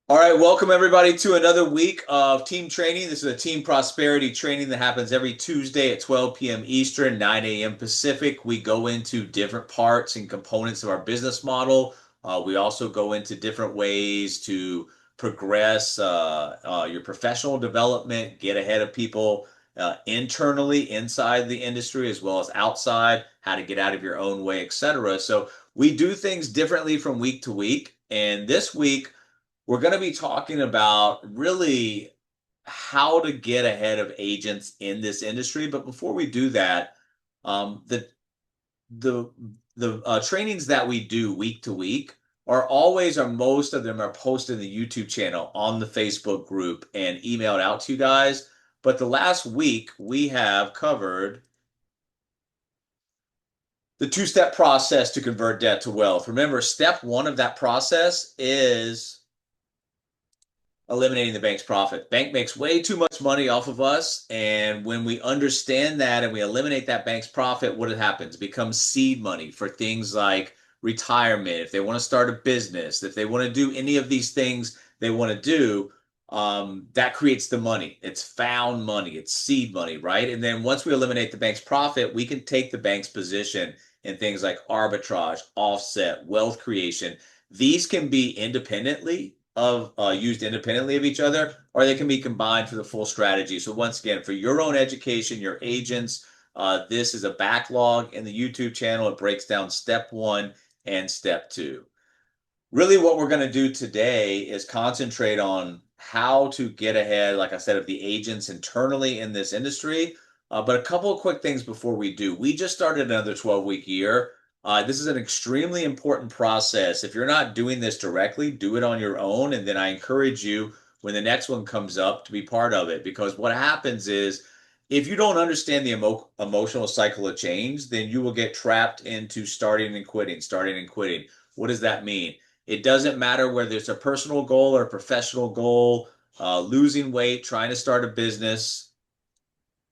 All right, welcome everybody to another week of team training. This is a team prosperity training that happens every Tuesday at 12 p.m. Eastern, 9 a.m. Pacific. We go into different parts and components of our business model. We also go into different ways to progress your professional development, get ahead of people internally inside the industry as well as outside, how to get out of your own way, etc. So we do things differently from week to week. And this week, we're going to be talking about really how to get ahead of agents in this industry. But before we do that, um, the the the trainings that we do week to week are always, or most of them are posted in the YouTube channel, on the Facebook group, and emailed out to you guys. But the last week we have covered the two-step process to convert debt to wealth. Remember, step one of that process is eliminating the bank's profit. Bank makes way too much money off of us, and when we understand that and we eliminate that bank's profit, what happens? It becomes seed money for things like retirement, if they want to start a business, if they want to do any of these things they want to do. That creates the money. It's found money. It's seed money, right? And then once we eliminate the bank's profit, we can take the bank's position in things like arbitrage, offset, wealth creation. These can be independently of used independently of each other, or they can be combined for the full strategy. So once again, for your own education, your agents, this is a backlog in the YouTube channel. It breaks down step one and step two. Really, what we're going to do today is concentrate on how to get ahead, like I said, of the agents internally in this industry. But a couple of quick things before we do. We just started another 12-week year. This is an extremely important process. If you're not doing this directly, do it on your own. And then I encourage you, when the next one comes up, to be part of it. Because what happens is, if you don't understand the emotional cycle of change, then you will get trapped into starting and quitting, starting and quitting. What does that mean? It doesn't matter whether it's a personal goal or a professional goal, losing weight, trying to start a business,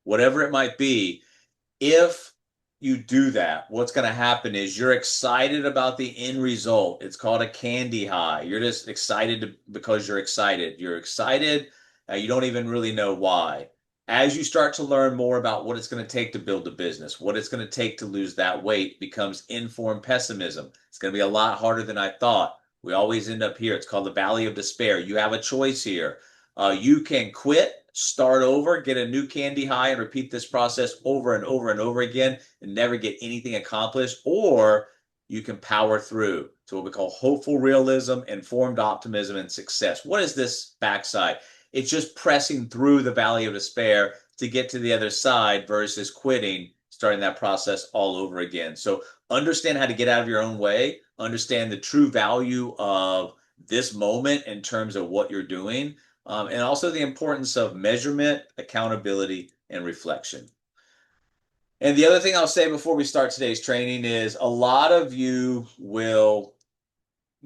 whatever it might be. If you do that, what's going to happen is you're excited about the end result. It's called a candy high. You're just because you're excited. You're excited. You don't even really know why. As you start to learn more about what it's going to take to build a business, what it's going to take to lose that weight, becomes informed pessimism. It's going to be a lot harder than I thought. We always end up here. It's called the valley of despair. You have a choice here. You can quit, start over, get a new candy high, and repeat this process over and over and over again and never get anything accomplished, or you can power through to what we call hopeful realism, informed optimism, and success. What is this backside? It's just pressing through the valley of despair to get to the other side versus quitting, starting that process all over again. So understand how to get out of your own way, understand the true value of this moment in terms of what you're doing, and also the importance of measurement, accountability, and reflection. And the other thing I'll say before we start today's training is a lot of you will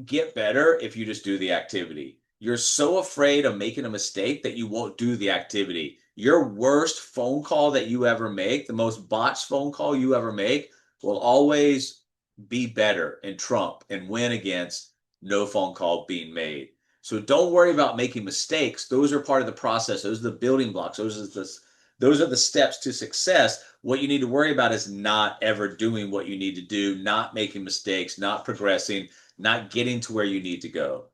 get better if you just do the activity. You're so afraid of making a mistake that you won't do the activity. Your worst phone call that you ever make, the most botched phone call you ever make, will always be better and trump and win against no phone call being made. So don't worry about making mistakes. Those are part of the process. Those are the building blocks. Those are the steps to success. What you need to worry about is not ever doing what you need to do, not making mistakes, not progressing, not getting to where you need to go.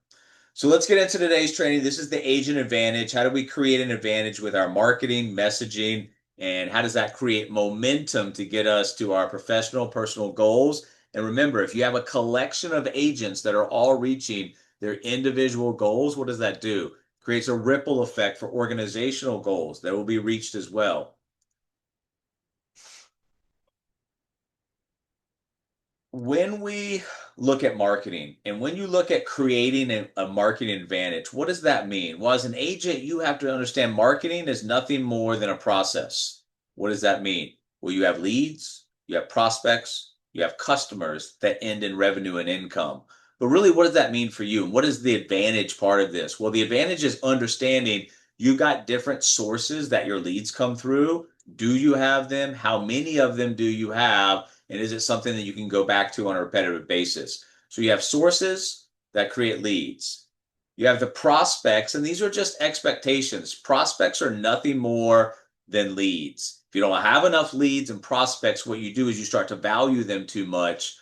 So let's get into today's training. This is the agent advantage. How do we create an advantage with our marketing, messaging, and how does that create momentum to get us to our professional, personal goals? And remember, if you have a collection of agents that are all reaching their individual goals, what does that do? Creates a ripple effect for organizational goals that will be reached as well. When we look at marketing and when you look at creating a marketing advantage, what does that mean? Well, as an agent, you have to understand marketing is nothing more than a process. What does that mean? Well, you have leads, you have prospects, you have customers that end in revenue and income. But really, what does that mean for you? And what is the advantage part of this? Well, the advantage is understanding you've got different sources that your leads come through. Do you have them? How many of them do you have? And is it something that you can go back to on a repetitive basis? So you have sources that create leads. You have the prospects, and these are just expectations. Prospects are nothing more than leads. If you don't have enough leads and prospects, what you do is you start to value them too much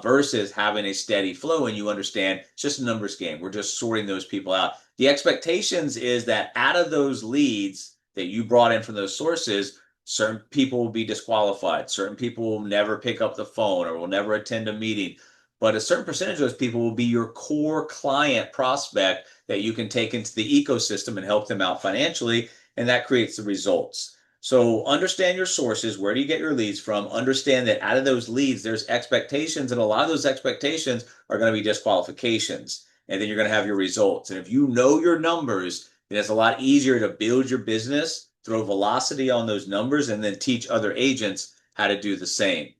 versus having a steady flow, and you understand it's just a numbers game. We're just sorting those people out. The expectations is that out of those leads that you brought in from those sources, certain people will be disqualified. Certain people will never pick up the phone or will never attend a meeting. But a certain percentage of those people will be your core client prospect that you can take into the ecosystem and help them out financially. And that creates the results. So understand your sources. Where do you get your leads from? Understand that out of those leads, there's expectations, and a lot of those expectations are going to be disqualifications. And then you're going to have your results. And if you know your numbers, then it's a lot easier to build your business, throw velocity on those numbers, and then teach other agents how to do the same.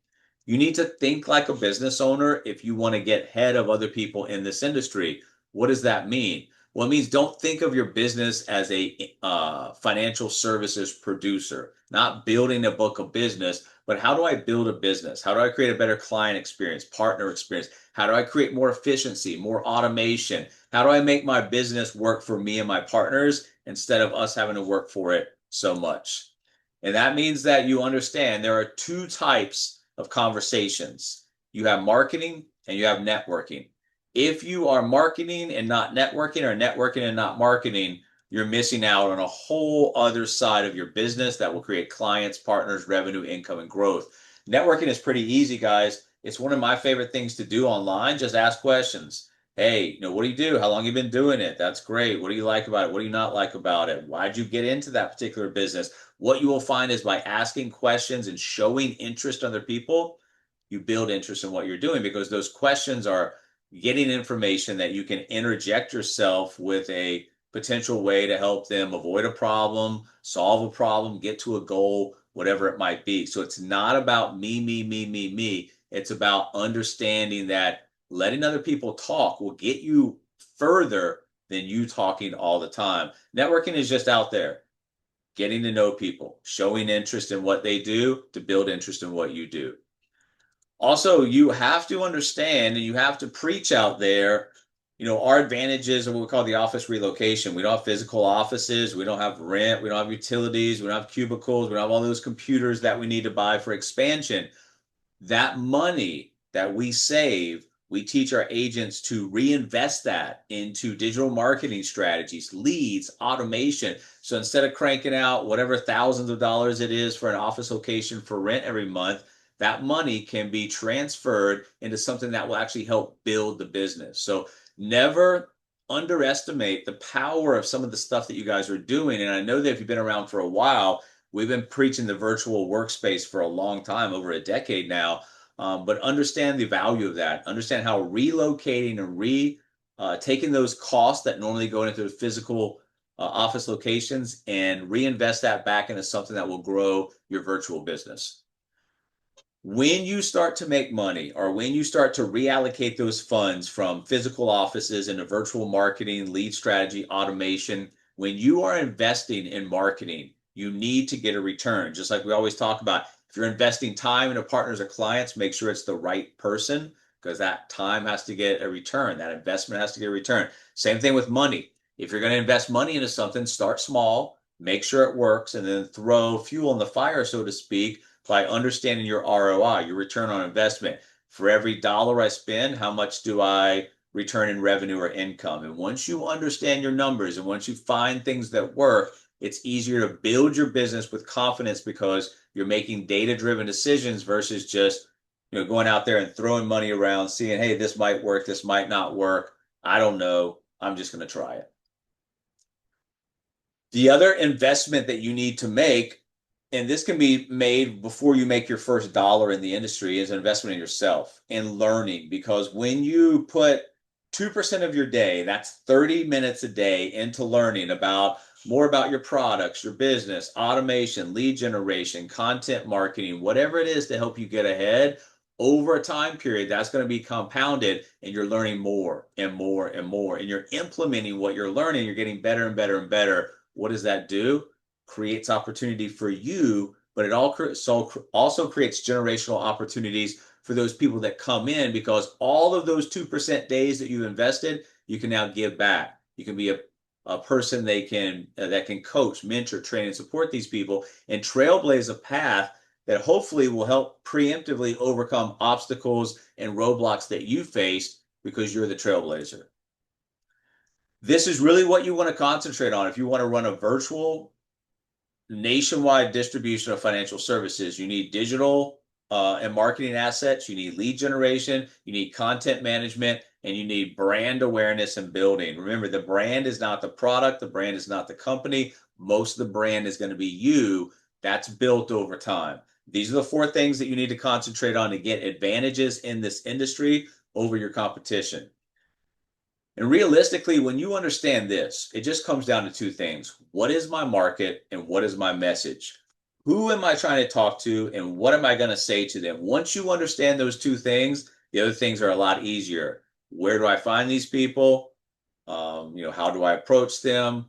You need to think like a business owner if you want to get ahead of other people in this industry. What does that mean? Well, it means don't think of your business as a financial services producer, not building a book of business, but how do I build a business? How do I create a better client experience, partner experience? How do I create more efficiency, more automation? How do I make my business work for me and my partners instead of us having to work for it so much? And that means that you understand there are two types of conversations. You have marketing and you have networking. If you are marketing and not networking, or networking and not marketing, you're missing out on a whole other side of your business that will create clients, partners, revenue, income, and growth. Networking is pretty easy, guys. It's one of my favorite things to do online. Just ask questions. Hey, what do you do? How long have you been doing it? That's great. What do you like about it? What do you not like about it? Why'd you get into that particular business? What you will find is by asking questions and showing interest in other people, you build interest in what you're doing, because those questions are getting information that you can interject yourself with a potential way to help them avoid a problem, solve a problem, get to a goal, whatever it might be. So it's not about me, me, me, me, me. It's about understanding that letting other people talk will get you further than you talking all the time. Networking is just out there, getting to know people, showing interest in what they do to build interest in what you do. Also, you have to understand and you have to preach out there, our advantages of what we call the office relocation. We don't have physical offices. We don't have rent. We don't have utilities. We don't have cubicles. We don't have all those computers that we need to buy for expansion. That money that we save, we teach our agents to reinvest that into digital marketing strategies, leads, automation. So instead of cranking out whatever thousands of dollars it is for an office location for rent every month, that money can be transferred into something that will actually help build the business. So never underestimate the power of some of the stuff that you guys are doing. And I know that if you've been around for a while, we've been preaching the virtual workspace for a long time, over a decade now. But understand the value of that. Understand how relocating and taking those costs that normally go into physical office locations and reinvest that back into something that will grow your virtual business. When you start to make money, or when you start to reallocate those funds from physical offices into virtual marketing, lead strategy, automation, when you are investing in marketing, you need to get a return. Just like we always talk about, if you're investing time into partners or clients, make sure it's the right person, because that time has to get a return. That investment has to get a return. Same thing with money. If you're going to invest money into something, start small, make sure it works, and then throw fuel in the fire, so to speak, by understanding your ROI, your return on investment. For every dollar I spend, how much do I return in revenue or income? And once you understand your numbers and once you find things that work, it's easier to build your business with confidence, because you're making data-driven decisions versus just going out there and throwing money around, seeing, hey, this might work, this might not work. I don't know. I'm just going to try it. The other investment that you need to make, and this can be made before you make your first dollar in the industry, is an investment in yourself and learning. Because when you put 2% of your day, that's 30 minutes a day, into learning more about your products, your business, automation, lead generation, content marketing, whatever it is to help you get ahead, over a time period, that's going to be compounded, and you're learning more and more and more, and you're implementing what you're learning. You're getting better and better and better. What does that do? Creates opportunity for you, but it also creates generational opportunities for those people that come in, because all of those 2% days that you invested, you can now give back. You can be a person they can that can coach, mentor, train, and support these people and trailblaze a path that hopefully will help preemptively overcome obstacles and roadblocks that you face because you're the trailblazer. This is really what you want to concentrate on if you want to run a virtual nationwide distribution of financial services. You need digital and marketing assets, you need lead generation, you need content management, and you need brand awareness and building. Remember, the brand is not the product, the brand is not the company. Most of the brand is going to be you. That's built over time. These are the four things that you need to concentrate on to get advantages in this industry over your competition. And realistically, when you understand this, it just comes down to two things. What is my market and what is my message? Who am I trying to talk to and what am I going to say to them? Once you understand those two things, the other things are a lot easier. Where do I find these people? How do I approach them?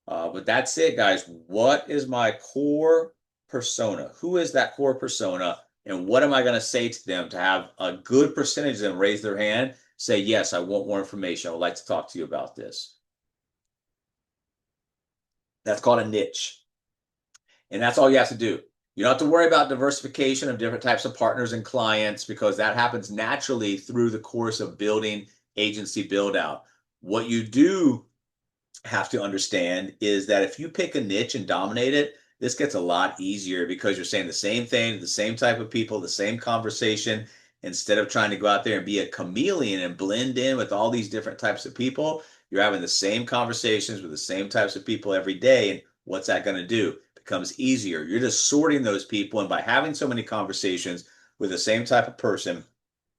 But that's it, guys. What is my core persona? Who is that core persona? And what am I going to say to them to have a good percentage of them raise their hand, say, yes, I want more information. I would like to talk to you about this. That's called a niche. And that's all you have to do. You don't have to worry about diversification of different types of partners and clients because that happens naturally through the course of building agency build out. What you do have to understand is that if you pick a niche and dominate it, this gets a lot easier because you're saying the same thing to the same type of people, the same conversation. Instead of trying to go out there and be a chameleon and blend in with all these different types of people, you're having the same conversations with the same types of people every day. And what's that going to do? It becomes easier. You're just sorting those people. And by having so many conversations with the same type of person,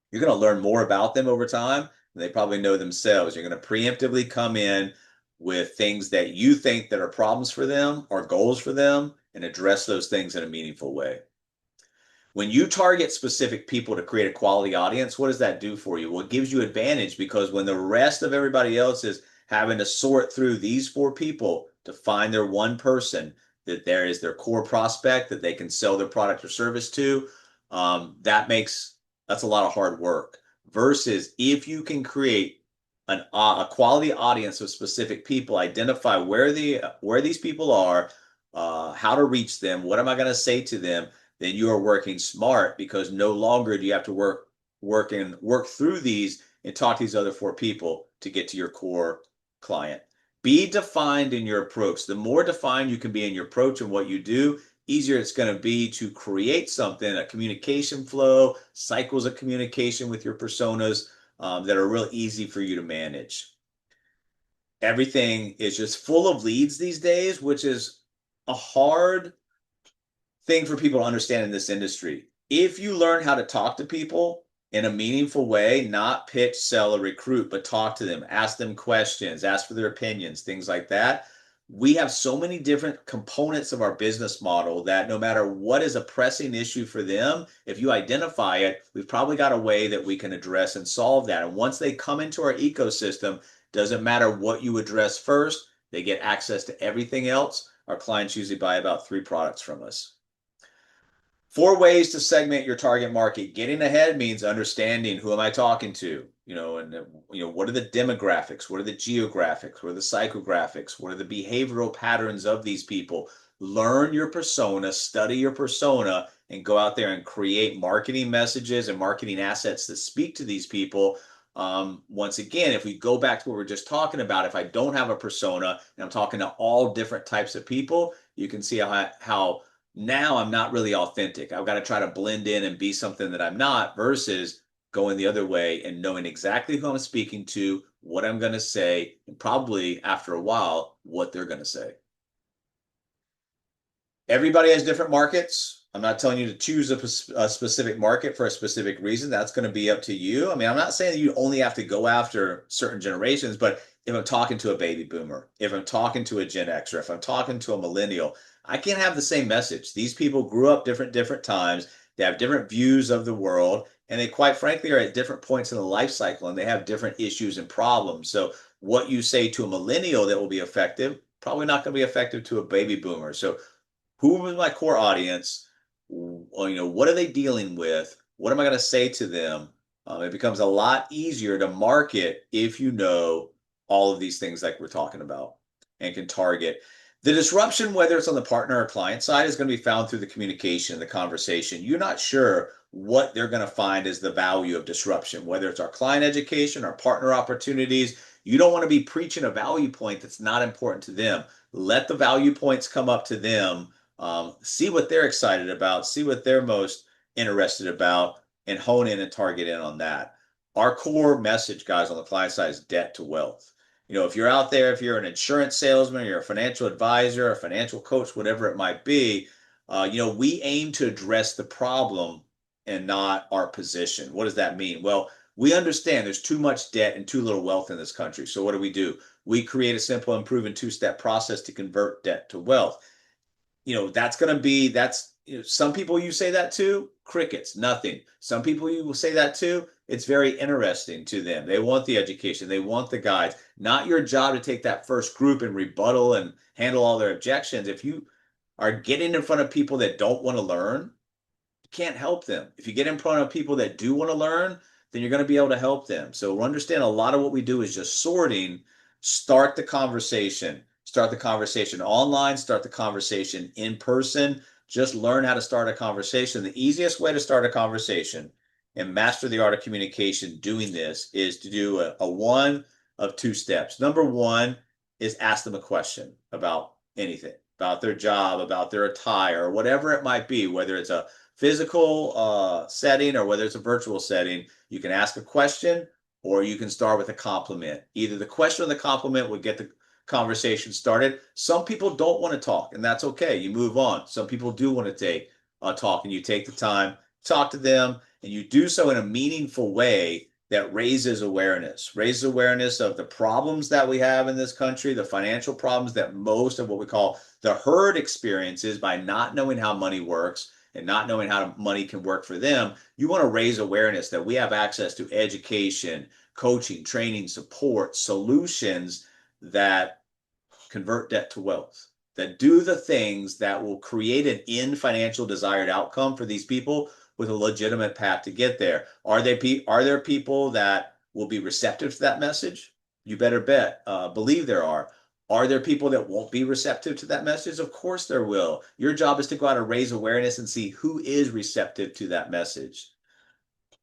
you're going to learn more about them over time than they probably know themselves. You're going to preemptively come in with things that you think that are problems for them or goals for them and address those things in a meaningful way. When you target specific people to create a quality audience, what does that do for you? Well, it gives you advantage because when the rest of everybody else is having to sort through these four people to find their one person that there is their core prospect that they can sell their product or service to, that's a lot of hard work. Versus if you can create a quality audience of specific people, identify where these people are, how to reach them, what am I going to say to them, then you are working smart because no longer do you have to work through these and talk to these other four people to get to your core client. Be defined in your approach. The more defined you can be in your approach and what you do, easier it's going to be to create something, a communication flow, cycles of communication with your personas that are real easy for you to manage. Everything is just full of leads these days, which is a hard thing for people to understand in this industry. If you learn how to talk to people in a meaningful way, not pitch, sell, or recruit, but talk to them, ask them questions, ask for their opinions, things like that. We have so many different components of our business model that no matter what is a pressing issue for them, if you identify it, we've probably got a way that we can address and solve that. And once they come into our ecosystem, doesn't matter what you address first, they get access to everything else. Our clients usually buy about 3 products from us. 4 ways to segment your target market. Getting ahead means understanding who am I talking to, and what are the demographics, what are the geographics, what are the psychographics, what are the behavioral patterns of these people. Learn your persona, study your persona, and go out there and create marketing messages and marketing assets that speak to these people. Once again, if we go back to what we are just talking about, if I don't have a persona and I'm talking to all different types of people, you can see how now I'm not really authentic. I've got to try to blend in and be something that I'm not versus going the other way and knowing exactly who I'm speaking to, what I'm going to say, and probably after a while, what they're going to say. Everybody has different markets. I'm not telling you to choose a specific market for a specific reason. That's going to be up to you. I mean, I'm not saying that you only have to go after certain generations, but if I'm talking to a baby boomer, if I'm talking to a Gen Xer, if I'm talking to a millennial, I can't have the same message. These people grew up different times. They have different views of the world, and they quite frankly are at different points in the life cycle, and they have different issues and problems. So what you say to a millennial that will be effective, probably not going to be effective to a baby boomer. So who is my core audience? What are they dealing with? What am I going to say to them? It becomes a lot easier to market if you know all of these things like we're talking about and can target. The disruption, whether it's on the partner or client side, is going to be found through the communication, the conversation. You're not sure what they're going to find as the value of disruption, whether it's our client education, our partner opportunities. You don't want to be preaching a value point that's not important to them. Let the value points come up to them. See what they're excited about, see what they're most interested about, and hone in and target in on that. Our core message, guys, on the client side is debt to wealth. If you're out there, if you're an insurance salesman, you're a financial advisor, a financial coach, whatever it might be, we aim to address the problem and not our position. What does that mean? Well, we understand there's too much debt and too little wealth in this country. So what do? We create a simple and proven two-step process to convert debt to wealth. That's going to be, some people you say that to, crickets, nothing. Some people you will say that to, it's very interesting to them. They want the education, they want the guides. Not your job to take that first group and rebuttal and handle all their objections. If you are getting in front of people that don't want to learn, you can't help them. If you get in front of people that do want to learn, then you're going to be able to help them. So understand a lot of what we do is just sorting. Start the conversation. Start the conversation online, start the conversation in person. Just learn how to start a conversation. The easiest way to start a conversation and master the art of communication doing this is to do a one of two steps. Number one is ask them a question about anything, about their job, about their attire, or whatever it might be, whether it's a physical setting or whether it's a virtual setting. You can ask a question or you can start with a compliment. Either the question or the compliment would get the conversation started. Some people don't want to talk, and that's okay. You move on. Some people do want to take a talk, and you take the time, talk to them, and you do so in a meaningful way that raises awareness of the problems that we have in this country, the financial problems that most of what we call the herd experiences by not knowing how money works and not knowing how money can work for them. You want to raise awareness that we have access to education, coaching, training, support, solutions that convert debt to wealth, that do the things that will create an in financial desired outcome for these people with a legitimate path to get there. Are there people that will be receptive to that message? You better bet. Believe there are. Are there people that won't be receptive to that message? Of course there will. Your job is to go out and raise awareness and see who is receptive to that message.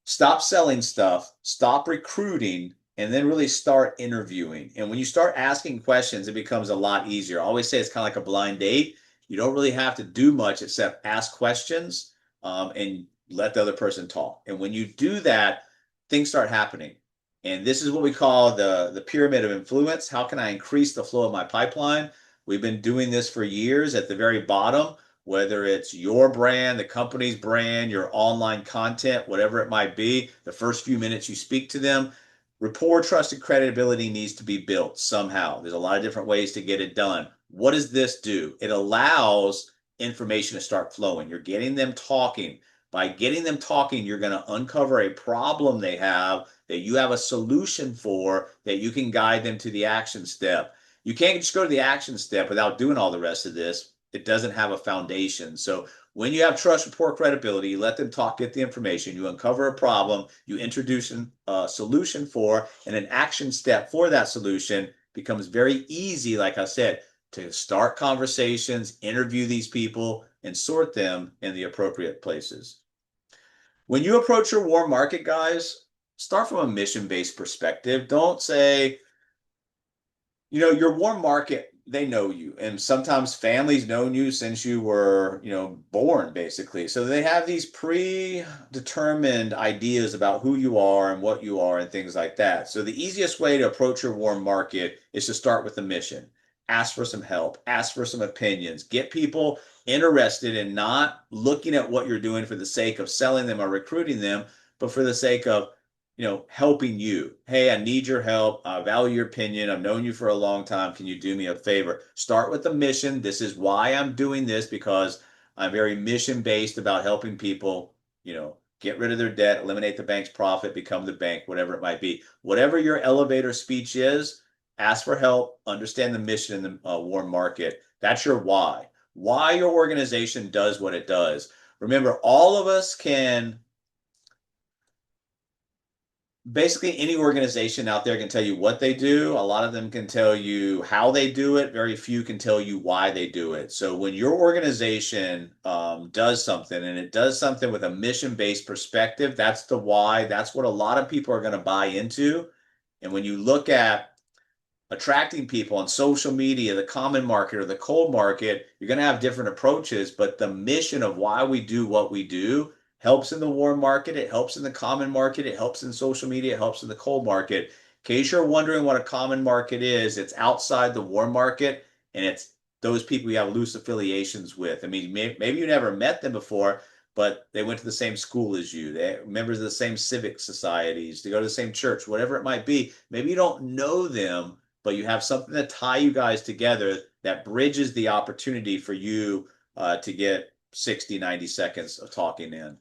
Stop selling stuff, stop recruiting, and then really start interviewing. And when you start asking questions, it becomes a lot easier. I always say it's kind of like a blind date. You don't really have to do much except ask questions and let the other person talk. And when you do that, things start happening. And this is what we call the pyramid of influence. How can I increase the flow of my pipeline? We've been doing this for years. At the very bottom, whether it's your brand, the company's brand, your online content, whatever it might be, the first few minutes you speak to them, rapport, trust, and credibility needs to be built somehow. There's a lot of different ways to get it done. What does this do? It allows information to start flowing. You're getting them talking. By getting them talking, you're going to uncover a problem they have that you have a solution for, that you can guide them to the action step. You can't just go to the action step without doing all the rest of this. It doesn't have a foundation. So when you have trust, rapport, credibility, you let them talk, get the information, you uncover a problem, you introduce a solution for, and an action step for that solution becomes very easy, like I said, to start conversations, interview these people, and sort them in the appropriate places. When you approach your warm market, guys, start from a mission-based perspective. Don't say, your warm market, they know you. And sometimes families known you since you were, born, basically. So they have these predetermined ideas about who you are and what you are and things like that. So the easiest way to approach your warm market is to start with a mission. Ask for some help, ask for some opinions, get people interested in not looking at what you're doing for the sake of selling them or recruiting them, but for the sake of helping you. Hey, I need your help. I value your opinion. I've known you for a long time. Can you do me a favor? Start with the mission. This is why I'm doing this, because I'm very mission based about helping people, get rid of their debt, eliminate the bank's profit, become the bank, whatever it might be. Whatever your elevator speech is, ask for help, understand the mission in the warm market. That's your why your organization does what it does. Remember, all of us can Basically, any organization out there can tell you what they do. A lot of them can tell you how they do it. Very few can tell you why they do it. So when your organization does something and it does something with a mission-based perspective, that's the why. That's what a lot of people are going to buy into. And when you look at attracting people on social media, the common market or the cold market, you're going to have different approaches, but the mission of why we do what we do helps in the warm market, it helps in the common market, it helps in social media, it helps in the cold market. In case you're wondering what a common market is, it's outside the warm market and it's those people you have loose affiliations with. I mean, maybe you never met them before, but they went to the same school as you. They're members of the same civic societies. They go to the same church, whatever it might be. Maybe you don't know them, but you have something to tie you guys together that bridges the opportunity for you to get 60, 90 seconds of talking in.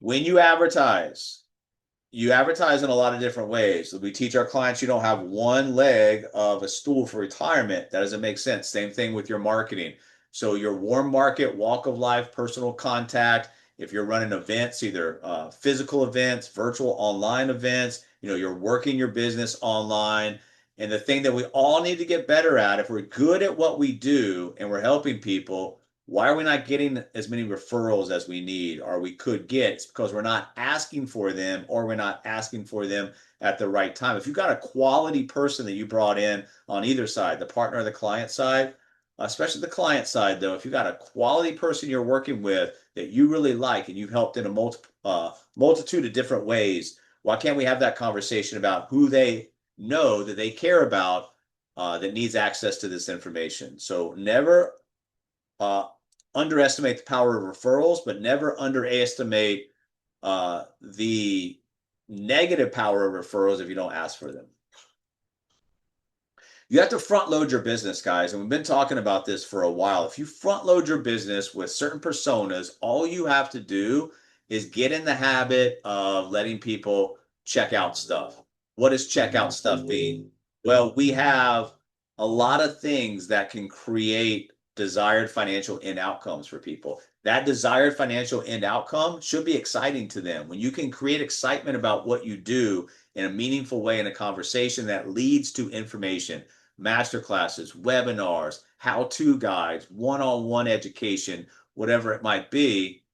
When you advertise in a lot of different ways. We teach our clients you don't have one leg of a stool for retirement. That doesn't make sense. Same thing with your marketing. So your warm market, walk of life, personal contact. If you're running events, either physical events, virtual online events, you're working your business online. And the thing that we all need to get better at, if we're good at what we do and we're helping people, why are we not getting as many referrals as we need or we could get? It's because we're not asking for them or we're not asking for them at the right time. If you've got a quality person that you brought in on either side, the partner or the client side, especially the client side though, if you've got a quality person you're working with that you really like and you've helped in a multitude of different ways, why can't we have that conversation about who they know that they care about that needs access to this information? So never uh, underestimate the power of referrals, but never underestimate the negative power of referrals if you don't ask for them. You have to front load your business, guys. And we've been talking about this for a while. If you front load your business with certain personas, all you have to do is get in the habit of letting people check out stuff. What does checkout stuff mean? Well, we have a lot of things that can create desired financial end outcomes for people. That desired financial end outcome should be exciting to them. When you can create excitement about what you do in a meaningful way in a conversation that leads to information, master classes, webinars, how-to guides, one-on-one education, whatever it might be,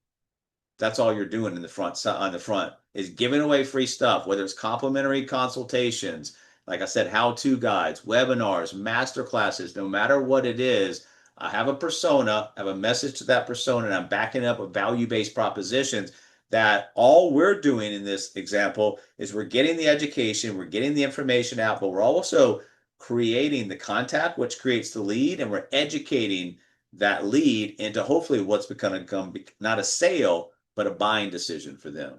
that's all you're doing in the front on the front is giving away free stuff, whether it's complimentary consultations, like I said, how-to guides, webinars, master classes, no matter what it is. I have a persona, I have a message to that persona, and I'm backing up with value-based propositions that all we're doing in this example is we're getting the education, we're getting the information out, but we're also creating the contact, which creates the lead, and we're educating that lead into hopefully what's going to become not a sale, but a buying decision for them.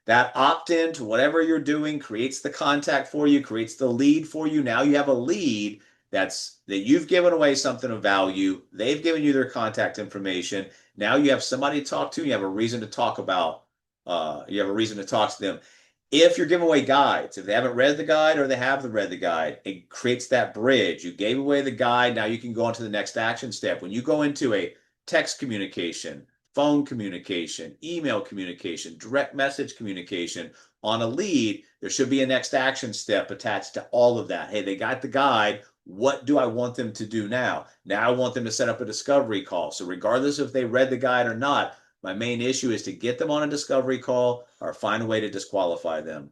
That opt-in to whatever you're doing creates the contact for you, creates the lead for you. Now you have a lead that you've given away something of value. They've given you their contact information. Now you have somebody to talk to. You have a reason to talk about. You have a reason to talk to them. If you're giving away guides, if they haven't read the guide or they have read the guide, it creates that bridge. You gave away the guide. Now you can go on to the next action step. When you go into a text communication, phone communication, email communication, direct message communication on a lead, there should be a next action step attached to all of that. Hey, they got the guide. What do I want them to do now? Now I want them to set up a discovery call. So regardless if they read the guide or not, my main issue is to get them on a discovery call or find a way to disqualify them.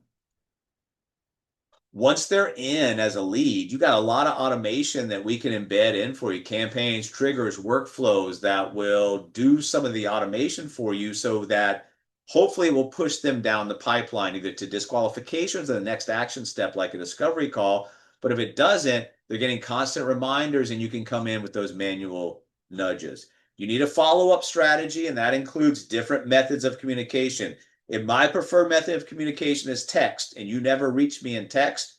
Once they're in as a lead, you got a lot of automation that we can embed in for you, campaigns, triggers, workflows that will do some of the automation for you so that hopefully it will push them down the pipeline, either to disqualifications or the next action step like a discovery call. But if it doesn't, they're getting constant reminders and you can come in with those manual nudges. You need a follow-up strategy, and that includes different methods of communication. If my preferred method of communication is text and you never reach me in text,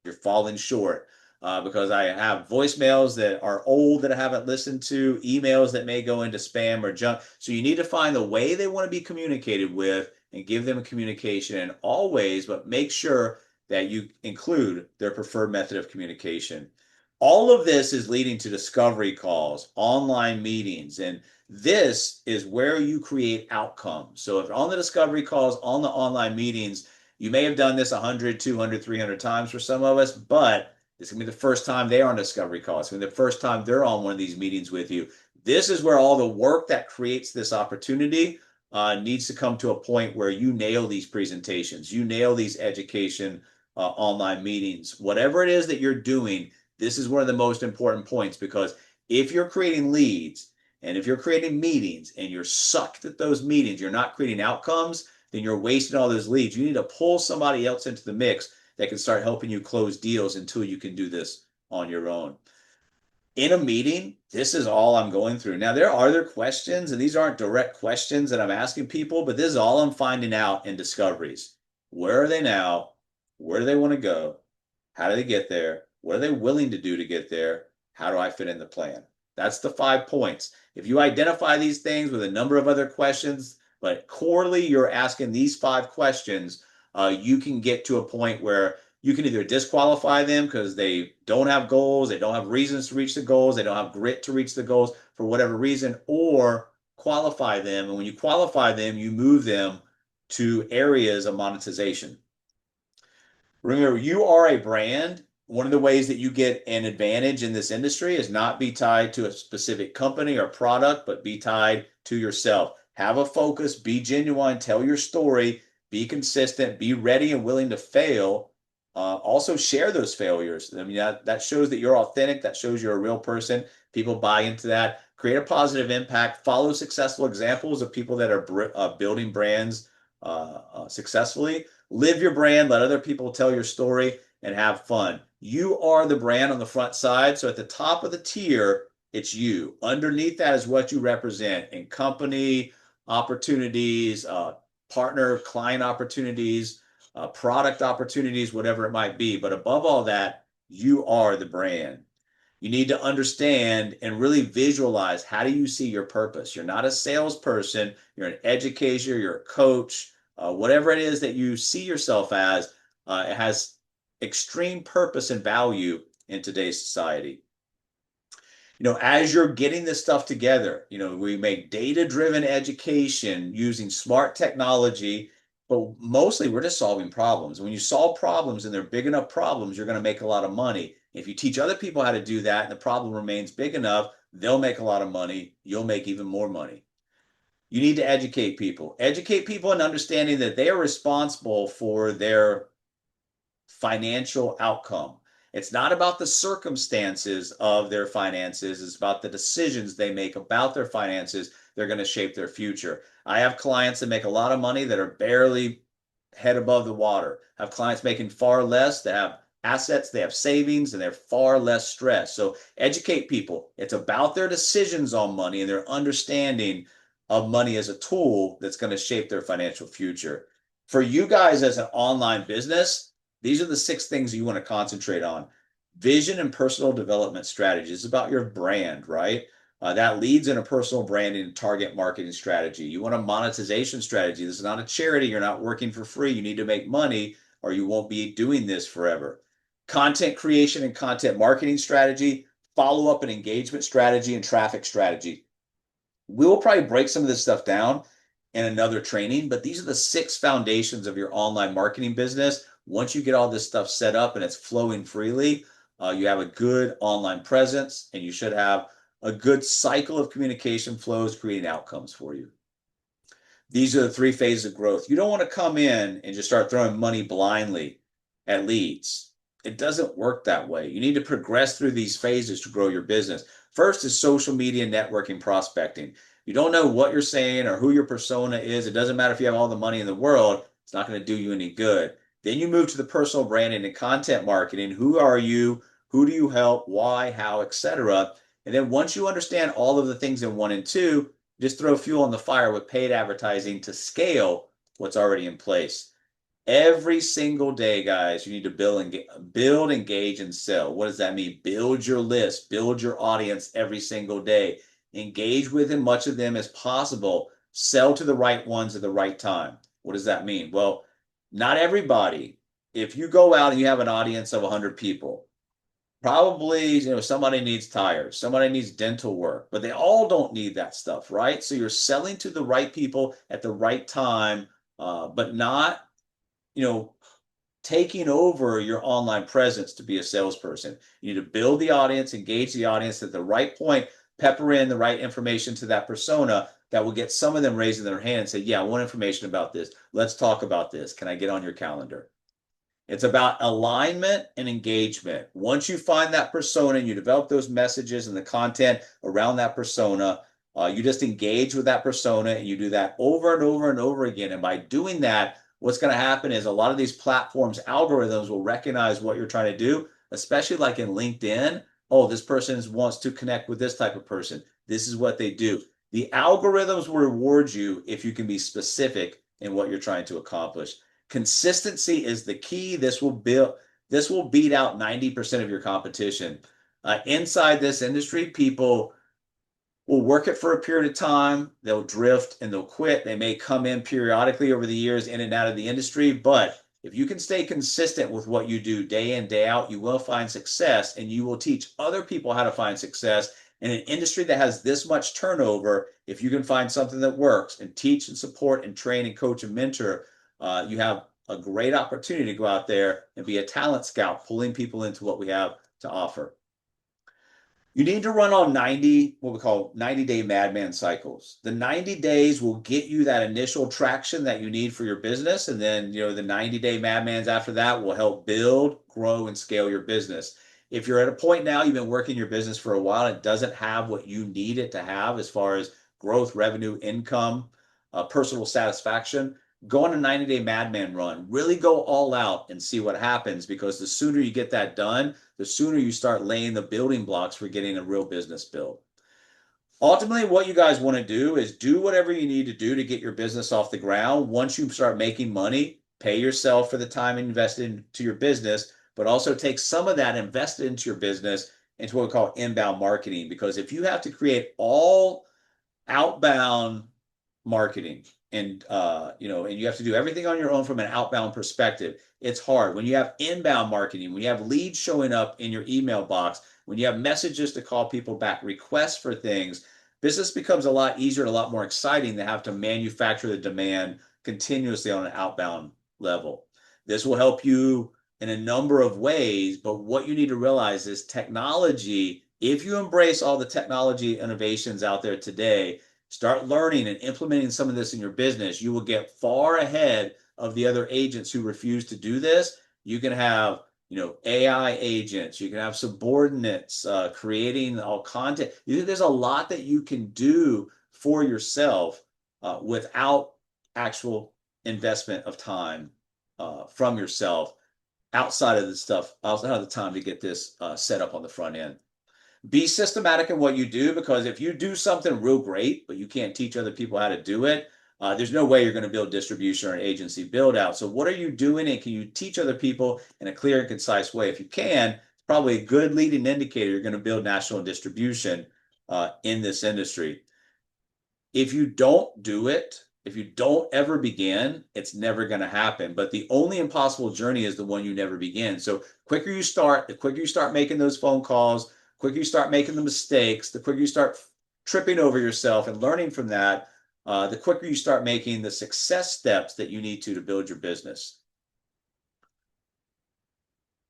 you're falling short because I have voicemails that are old that I haven't listened to, emails that may go into spam or junk. So you need to find the way they want to be communicated with and give them a communication in all ways, but make sure that you include their preferred method of communication. All of this is leading to discovery calls, online meetings, and this is where you create outcomes. So if on the discovery calls, on the online meetings, You may have done this 100, 200, 300 times for some of us, but it's going to be the first time they are on discovery call. It's going to be the first time they're on one of these meetings with you. This is where all the work that creates this opportunity needs to come to a point where you nail these presentations, you nail these education online meetings, whatever it is that you're doing. This is one of the most important points, because if you're creating leads and if you're creating meetings and you're sucked at those meetings, you're not creating outcomes, then you're wasting all those leads. You need to pull somebody else into the mix that can start helping you close deals until you can do this on your own. In a meeting, this is all I'm going through. Now, there are other questions, and these aren't direct questions that I'm asking people, but this is all I'm finding out in discoveries. Where are they now? Where do they want to go? How do they get there? What are they willing to do to get there? How do I fit in the plan? That's the 5 points. If you identify these things with a number of other questions, but quarterly you're asking these 5 questions, you can get to a point where you can either disqualify them because they don't have goals, they don't have reasons to reach the goals, they don't have grit to reach the goals for whatever reason, or qualify them. And when you qualify them, you move them to areas of monetization. Remember, you are a brand. One of the ways that you get an advantage in this industry is not be tied to a specific company or product, but be tied to yourself. Have a focus, be genuine, tell your story, be consistent, be ready and willing to fail. Also share those failures. I mean, that shows that you're authentic. That shows you're a real person. People buy into that. Create a positive impact. Follow successful examples of people that are building brands successfully. Live your brand. Let other people tell your story and have fun. You are the brand on the front side. So at the top of the tier, it's you. Underneath that is what you represent in company opportunities, partner client opportunities, product opportunities, whatever it might be. But above all that, you are the brand. You need to understand and really visualize, how do you see your purpose? You're not a salesperson, you're an educator, you're a coach, whatever it is that you see yourself as, it has extreme purpose and value in today's society. As you're getting this stuff together, we make data-driven education using smart technology, but mostly we're just solving problems. When you solve problems and they're big enough problems, you're going to make a lot of money. If you teach other people how to do that and the problem remains big enough, they'll make a lot of money. You'll make even more money. You need to educate people. Educate people in understanding that they are responsible for their financial outcome. It's not about the circumstances of their finances. It's about the decisions they make about their finances. They're going to shape their future. I have clients that make a lot of money that are barely head above the water. I have clients making far less that have assets, they have savings, and they're far less stressed. So educate people. It's about their decisions on money and their understanding of money as a tool that's going to shape their financial future. For you guys as an online business, these are the 6 things you want to concentrate on. Vision and personal development strategy. It's about your brand, right? That leads in a personal branding and target marketing strategy. You want a monetization strategy. This is not a charity. You're not working for free. You need to make money or you won't be doing this forever. Content creation and content marketing strategy, follow-up and engagement strategy, and traffic strategy. We will probably break some of this stuff down in another training, but these are the 6 foundations of your online marketing business. Once you get all this stuff set up and it's flowing freely, you have a good online presence and you should have a good cycle of communication flows creating outcomes for you. These are the 3 phases of growth. You don't want to come in and just start throwing money blindly at leads. It doesn't work that way. You need to progress through these phases to grow your business. First is social media networking prospecting. You don't know what you're saying or who your persona is. It doesn't matter if you have all the money in the world. It's not going to do you any good. Then you move to the personal branding and content marketing. Who are you? Who do you help? Why? How? Etc. And then once you understand all of the things in 1 and 2, just throw fuel on the fire with paid advertising to scale what's already in place. Every single day, guys, you need to build, engage, and sell. What does that mean? Build your list, build your audience every single day. Engage with as much of them as possible. Sell to the right ones at the right time. What does that mean? Well, not everybody. If you go out and you have an audience of 100 people, probably somebody needs tires, somebody needs dental work, but they all don't need that stuff, right? So you're selling to the right people at the right time, but not taking over your online presence to be a salesperson. You need to build the audience, engage the audience at the right point, pepper in the right information to that persona that will get some of them raising their hand and say, yeah, I want information about this. Let's talk about this. Can I get on your calendar? It's about alignment and engagement. Once you find that persona and you develop those messages and the content around that persona, you just engage with that persona and you do that over and over and over again. And by doing that, what's going to happen is a lot of these platforms' algorithms will recognize what you're trying to do, especially like in LinkedIn. Oh, this person wants to connect with this type of person. This is what they do. The algorithms will reward you if you can be specific in what you're trying to accomplish. Consistency is the key. This will beat out 90% of your competition. Inside this industry, people will work it for a period of time. They'll drift and they'll quit. They may come in periodically over the years in and out of the industry, but if you can stay consistent with what you do day in, day out, you will find success and you will teach other people how to find success. In an industry that has this much turnover, if you can find something that works and teach and support and train and coach and mentor, you have a great opportunity to go out there and be a talent scout, pulling people into what we have to offer. You need to run on 90, what we call 90-day madman cycles. The 90 days will get you that initial traction that you need for your business. And then, the 90-day madmans after that will help build, grow, and scale your business. If you're at a point now, you've been working your business for a while, and it doesn't have what you need it to have as far as growth, revenue, income, personal satisfaction, go on a 90-day madman run. Really go all out and see what happens, because the sooner you get that done, the sooner you start laying the building blocks for getting a real business built. Ultimately, what you guys want to do is do whatever you need to do to get your business off the ground. Once you start making money, pay yourself for the time invested into your business, but also take some of that invested into your business into what we call inbound marketing. Because if you have to create all outbound marketing and and you have to do everything on your own from an outbound perspective, it's hard. When you have inbound marketing, when you have leads showing up in your email box, when you have messages to call people back, requests for things, business becomes a lot easier and a lot more exciting to have to manufacture the demand continuously on an outbound level. This will help you in a number of ways, but what you need to realize is technology, if you embrace all the technology innovations out there today, start learning and implementing some of this in your business, you will get far ahead of the other agents who refuse to do this. You can have, AI agents, you can have subordinates creating all content. There's a lot that you can do for yourself without actual investment of time from yourself outside of the time to get this set up on the front end. Be systematic in what you do, because if you do something real great, but you can't teach other people how to do it, there's no way you're going to build distribution or an agency build out. So what are you doing, and can you teach other people in a clear and concise way? If you can, it's probably a good leading indicator you're going to build national distribution in this industry. If you don't do it, if you don't ever begin, it's never going to happen. But the only impossible journey is the one you never begin. So quicker you start, the quicker you start making those phone calls, quicker you start making the mistakes, the quicker you start tripping over yourself and learning from that, the quicker you start making the success steps that you need to build your business.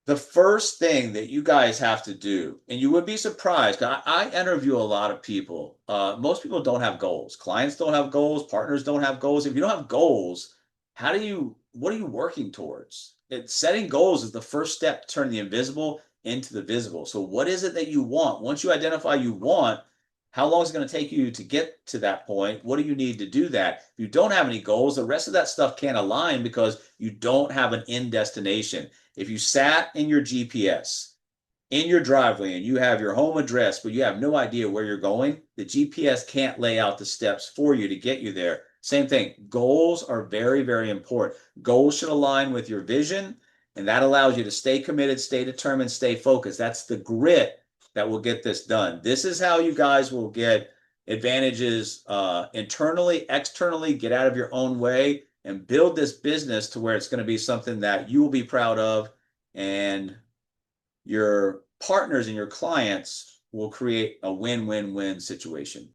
The first thing that you guys have to do, and you would be surprised, I interview a lot of people. Most people don't have goals. Clients don't have goals. Partners don't have goals. If you don't have goals, what are you working towards? Setting goals is the first step to turn the invisible into the visible. So what is it that you want? Once you identify you want, how long is it going to take you to get to that point? What do you need to do that? If you don't have any goals, the rest of that stuff can't align because you don't have an end destination. If you sat in your GPS in your driveway and you have your home address, but you have no idea where you're going, the GPS can't lay out the steps for you to get you there. Same thing. Goals are very, very important. Goals should align with your vision, and that allows you to stay committed, stay determined, stay focused. That's the grit that will get this done. This is how you guys will get advantages internally, externally, get out of your own way, and build this business to where it's going to be something that you will be proud of, and your partners and your clients will create a win-win-win situation.